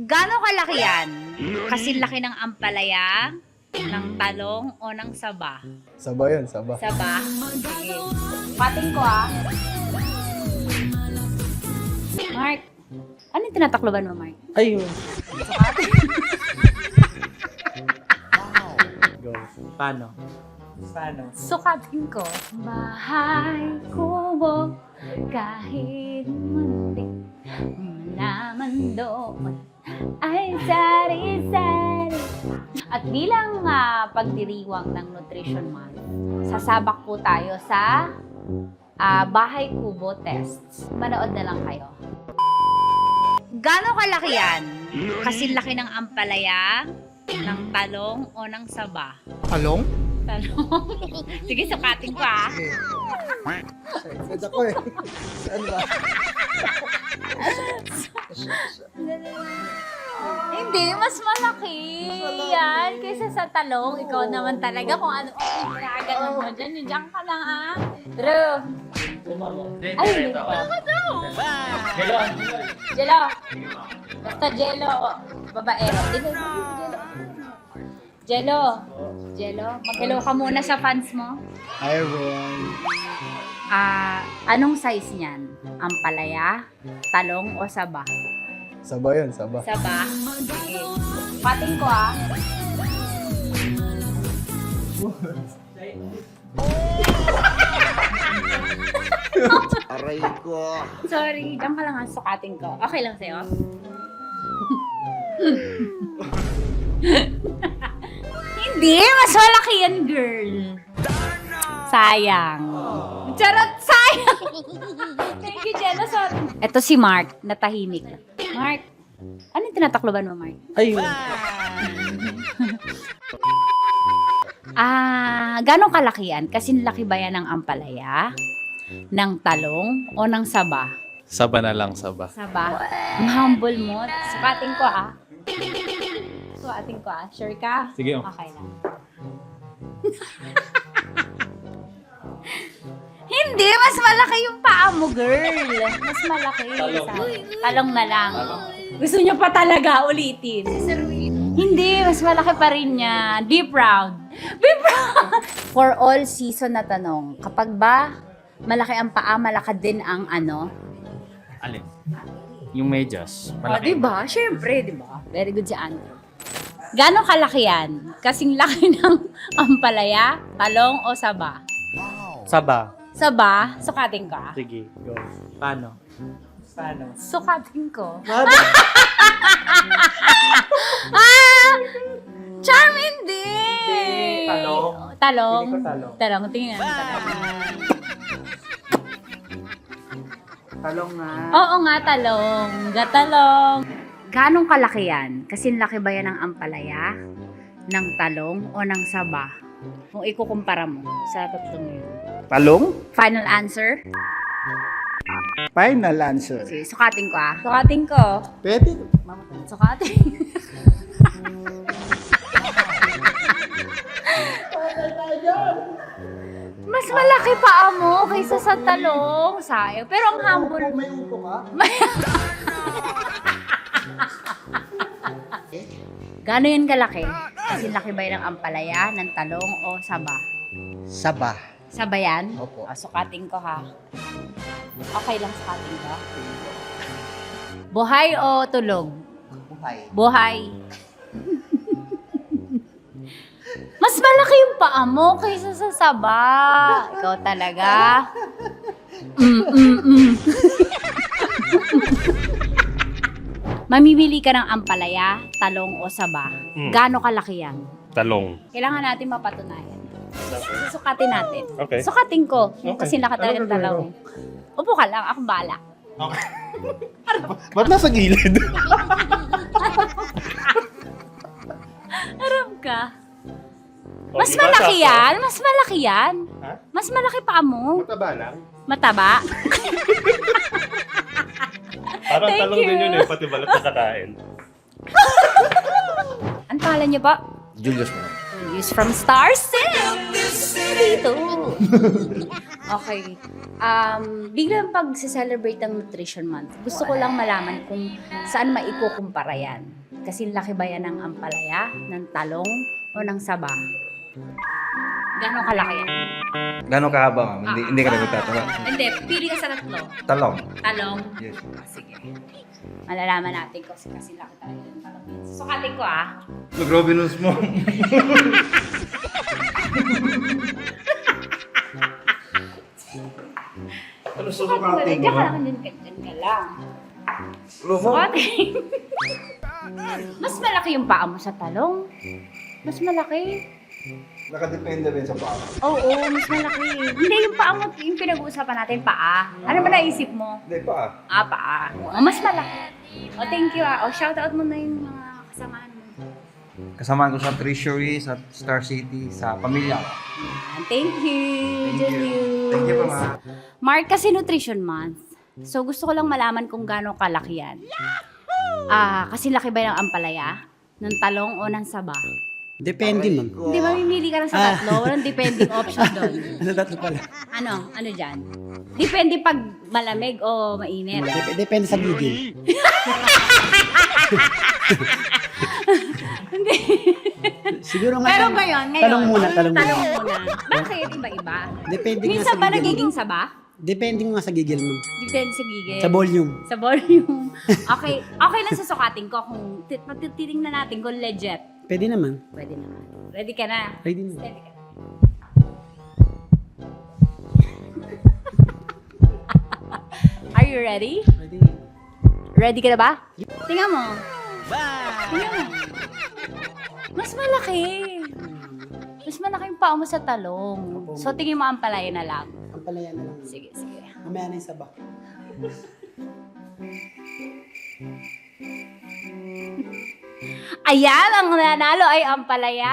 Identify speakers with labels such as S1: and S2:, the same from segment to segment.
S1: Gaano kalaki yan? Kasi laki ng ampalaya, ng talong, o ng saba?
S2: Saba yan, saba.
S1: Saba? Sige. Pating ko Mark, ano yung tinatakloban mo, Mark?
S2: Ayun. Go. Paano?
S1: Sukatin ko. Bahay kubo, kahit muntik, naman doon ay sari-sari. At bilang pagdiriwang ng Nutrition Month, sasabak po tayo sa bahay kubo tests. Manood na lang kayo. Gaano kalaki yan? Kasi laki ng ampalaya, ng talong, o ng saba?
S2: Talong?
S1: Talong. Sige, sukatin ko
S2: Excited ako eh. Saan ba?
S1: Hindi, mas malaki yan kaysa sa talong. Ikaw naman talaga kung ano ang ginaganon mo dyan. Yung dyan ka lang Drew. Ay, hindi ka daw. Jello. Basta Jello. Babaero. Jello. Mag-hello ka muna sa fans mo.
S2: Hi everyone.
S1: Anong size niyan? Ampalaya, talong, o saba?
S2: Saba yan, saba.
S1: Saba? Sige. Pating ko
S2: Aray ko.
S1: Sorry, diyan ka lang sukatin ko. Okay lang sa'yo? Hindi, mas malaki yan, girl. Sayang. Charot, sayang. Thank you, Jello. Ito si Mark, natahimik. Mark, ano yung tinatakloban mo, Mark?
S2: Ayun.
S1: Ganong kalaki yan? Kasi laki ba yan ng ampalaya, ng talong, o ng saba?
S3: Saba na lang, saba.
S1: Saba? Ang humble mo. Sukatin ko Sukatin ko Sure ka?
S3: Sige.
S1: Okay lang. Hindi, mas malaki yung paa mo, girl. Mas malaki. Talong na lang. Gusto niyo pa talaga ulitin? Hindi, mas malaki pa rin yan. Be proud. Be proud! For all season na tanong, kapag ba malaki ang paa, malaki din ang ano?
S3: Alin? Yung medyas.
S1: Malaki. Diba? Siyempre, diba? Very good si Andrew. Gano'ng kalaki yan? Kasing laki ng ampalaya, talong, o saba?
S2: Saba.
S1: Saba? Sukatin ko
S2: Sige, go. Paano?
S1: Sukatin ko. Charm hindi!
S2: Talong.
S1: Talong.
S2: Pili ko talong.
S1: Talong, tingnan.
S2: Talong nga.
S1: Oo nga, talong. Gatalong. Ganong kalaki yan? Kasi laki ba yan ng ampalaya, ng talong, o ng saba? Kung ikukumpara mo sa tatlong yun.
S2: Talong?
S1: Final answer?
S2: Final answer.
S1: Sige, sukatin ko Sukatin ko.
S2: Pwede.
S1: Sukatin. Mas malaki pa mo kaysa sa talong. Sayang. Pero ang humble.
S2: May upo ka?
S1: Gano'n yun kalaki? Kasi laki ba yun ng ampalaya, ng talong, o saba?
S2: Saba.
S1: Saba yan?
S2: Opo.
S1: Sukatin ko Okay lang sukatin ko. Buhay o tulog?
S2: Buhay.
S1: Buhay. Mas malaki yung paa mo kaysa sa saba. Ikaw talaga. Mamimili ka ng ampalaya, talong, o saba. Gaano kalaki yan?
S3: Talong.
S1: Kailangan natin mapatunayan. Susukatin natin.
S3: Okay.
S1: Sukatin ko.
S3: Okay.
S1: Kasi laki talaga ng talong. Upo ka lang, akong bahala.
S3: Ba't nasa gilid?
S1: Harap ka. Mas malaki yan. Mas malaki yan.
S3: Ha?
S1: Mas malaki pa mo.
S3: Mataba lang.
S1: Mataba.
S3: Parang
S1: Thank
S3: talong din
S1: you.
S3: yun pati balat na kakain.
S1: Ang pangalan niyo ba?
S2: Julius mo.
S1: Julius from Star City. Dito. Okay. Biglang pag-celebrate ng Nutrition Month, gusto ko lang malaman kung saan maikukumpara yan. Kasi laki ba yan ng ampalaya, ng talong, o ng saba? Gano'ng kalaki yan?
S4: Gano'ng kahaba, ma'am? Hindi ka na magtatanong.
S1: Hindi, pili ka sa tatlo.
S4: Talong.
S1: Talong?
S4: Yes.
S1: Sige. Malalaman natin kasi laki talaga ng talong yan. Sukatin ko
S4: Grabe news mo. Ano
S1: Sukatin ko. Diyan ka lang, dyan ka lang. Sukatin. Mas malaki yung paa mo sa talong. Mas malaki.
S4: Nakadepende rin sa paa.
S1: Oo, mas malaki. Hindi, yung paa mo, yung pinag-uusapan natin, paa. Ano ba naisip mo?
S4: Hindi, paa.
S1: Paa. Mas malaki. Thank you shoutout mo na yung mga kasamaan mo.
S4: Kasamaan ko sa Treasury, sa Star City, sa pamilya.
S1: Thank you, Julius.
S4: Thank you po, ma.
S1: Mark, kasi Nutrition Month. So, gusto ko lang malaman kung gaano kalaki yan. Kasi laki ba ng ampalaya? Ng talong o ng saba?
S5: Depende, ma'am.
S1: Hindi, mamimili ka lang sa tatlo. Walang depending option doon.
S5: Ano tatlo pala?
S1: Ano dyan? Depende pag malamig o mainit.
S5: Depende sa gigil.
S1: Hindi.
S5: Siguro nga.
S1: Pero ngayon.
S5: Talong muna.
S1: Bakit? Iba-iba.
S5: Depende nga
S1: Minsan
S5: sa
S1: ba
S5: gigil.
S1: nagiging saba?
S5: Depende nga sa gigil, ma'am.
S1: Depende sa gigil.
S5: Sa volume.
S1: Sa volume. Okay. Okay lang sa sukatin ko kung titingnan natin kung legit.
S5: Pwede naman.
S1: Pwede naman. Ready ka na?
S5: Ready naman.
S1: Ready ka na. Are you ready?
S5: Ready.
S1: Ready ka na ba? Tingnan mo. Tingnan mo. Mas malaki. Mas malaki yung paa mo sa talong. So, tingin mo ang palaya na lang.
S5: Ang palaya na lang.
S1: Sige.
S5: Mamaya na yung saba.
S1: Ayan, ang nanalo ay ang palaya.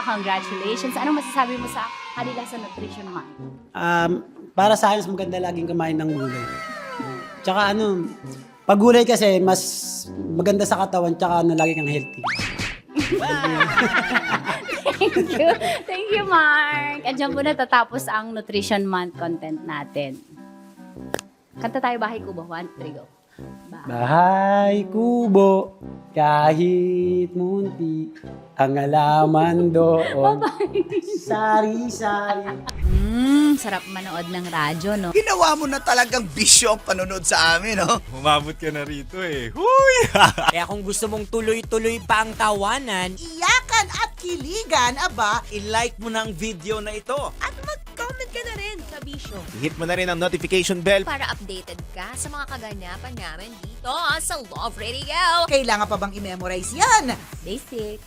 S1: Congratulations. Anong masasabi mo sa kanila sa Nutrition Month?
S5: Para sa akin, mas maganda laging kumain ng gulay. Tsaka pag gulay kasi, mas maganda sa katawan, tsaka lagi kang healthy.
S1: Thank you. Thank you, Mark. Andiyan po natatapos ang Nutrition Month content natin. Kanta tayo Bahay Kubo. 1, 3, go.
S5: Bahay kubo, kahit munti, ang alaman doon. Sari-sari.
S1: Sarap manood ng radyo, no?
S2: Ginawa mo na talagang bisyo ang panonood sa amin, no?
S3: Umabot ka na rito eh. Huy!
S6: Kaya kung gusto mong tuloy-tuloy pa ang tawanan,
S7: Iyakan at kiligan, aba,
S6: i-like mo na ang video na ito.
S7: at mag-comment ka na rin sa Bisyo
S8: Hit mo na rin ang notification bell.
S9: para updated ka sa mga kaganapan namin dito sa Love Radio.
S7: Kailangan pa bang i-memorize yan?
S1: Basic.